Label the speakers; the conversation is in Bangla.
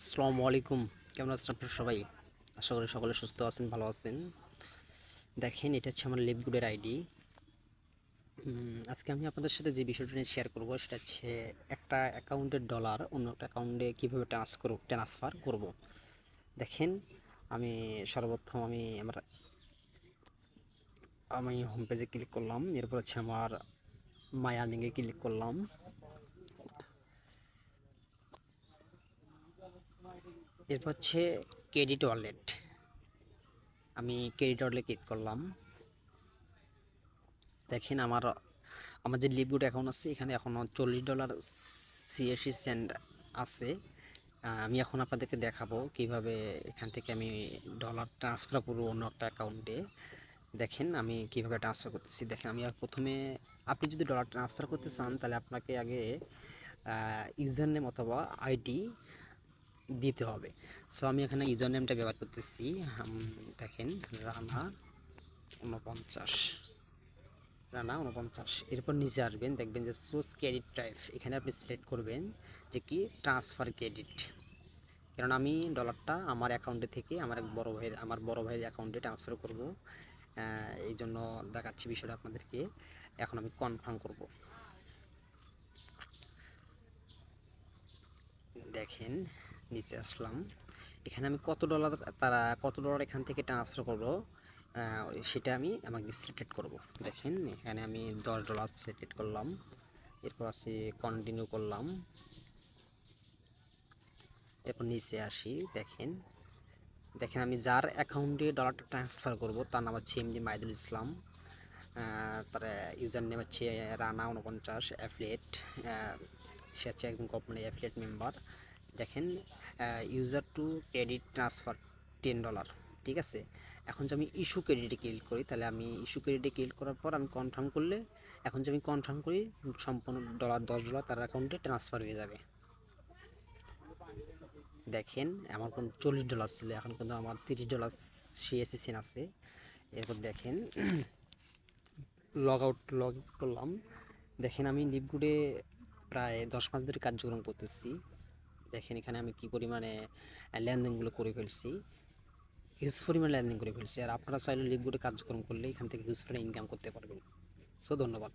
Speaker 1: আসসালামু আলাইকুম। কেমন আছেন আপনারা সবাই? আশা করি সকলে সুস্থ আছেন, ভালো আছেন। দেখেন, এটা হচ্ছে আমার লিভগুডের আইডি। আজকে আমি আপনাদের সাথে যে বিষয়টা নিয়ে শেয়ার করব সেটা হচ্ছে একটা অ্যাকাউন্টের ডলার অন্য একটা অ্যাকাউন্টে কীভাবে ট্রান্সফার করব। দেখেন, আমি সর্বপ্রথম আমি হোম পেজে ক্লিক করলাম, এরপর হচ্ছে আমার মাই আর্নিংয়ে ক্লিক করলাম। এরপর হচ্ছে ক্রেডিট ওয়ালেট, আমি ক্রেডিট ওয়ালেটে ক্লিক করলাম। দেখেন, আমার আমার যে লিভগুড অ্যাকাউন্ট আছে এখানে এখনও $40 আছে। আমি এখন আপনাদেরকে দেখাবো কিভাবে এখান থেকে আমি ডলার ট্রান্সফার করবো অন্য একটা অ্যাকাউন্টে। দেখেন আমি কিভাবে ট্রান্সফার করতেছি। দেখেন, আমি প্রথমে, আপনি যদি ডলার ট্রান্সফার করতে চান তাহলে আপনাকে আগে ইউজার নেম অথবা আইডি দিতে হবে। সো আমি এখানে ইউজার নেমটা ব্যবহার করতেছি। দেখেন, রানা 49, রানা 49। এরপর নিচে আসবেন, দেখবেন যে সোর্স ক্রেডিট টাইপ, এখানে আপনি সিলেক্ট করবেন যে কি ট্রান্সফার ক্রেডিট। কারণ আমি ডলারটা আমার অ্যাকাউন্টে থেকে আমার বড় ভাইয়ের অ্যাকাউন্টে ট্রান্সফার করব। এই জন্য দেখাচ্ছি বিষয়টা আপনাদেরকে। এখন আমি কনফার্ম করব। দেখেন, নিচে আসলাম। এখানে আমি কত ডলার এখান থেকে ট্রান্সফার করব সেটা আমাকে সিলেক্ট করব। দেখেন, এখানে আমি $10 সিলেক্ট করলাম। এরপর আছে কন্টিনিউ করলাম। এরপর নিচে আসি। দেখেন, আমি যার অ্যাকাউন্টে ডলারটা ট্রান্সফার করব তার নাম হচ্ছে এমডি মাইদুল ইসলাম। তার ইউজার নেম হচ্ছে রানা 49 অ্যাফিলিয়েট। সে হচ্ছে একজন কোম্পানি অ্যাফিলিয়েট মেম্বার। দেখেন, ইউজার টু ক্রেডিট ট্রান্সফার $10, ঠিক আছে। এখন যদি আমি ইস্যু ক্রেডিটে ক্লিক করি তাহলে আমি ইস্যু ক্রেডিটে ক্লিক করার পর আমি কনফার্ম করলে, এখন যদি আমি কনফার্ম করি সম্পূর্ণ $10 তার অ্যাকাউন্টে ট্রান্সফার হয়ে যাবে। দেখেন, আমার কোন $40 ছিল, এখন কিন্তু আমার $30 সিএসসি আছে। এরপর দেখেন, লগ ইন করলাম। দেখেন, আমি লিভগুডে প্রায় 10 মাস ধরে কার্যক্রম করতেছি। দেখেন, এখানে আমি কি পরিমাণে লেনদেনগুলো করে ফেলছি, হিউজ পরিমাণে লেনদেন করে ফেলছি। আর আপনারা চাইলে লিভগুডে কার্যক্রম করলে এখান থেকে হিউজ পরিমাণে ইনকাম করতে পারবেন। সো ধন্যবাদ।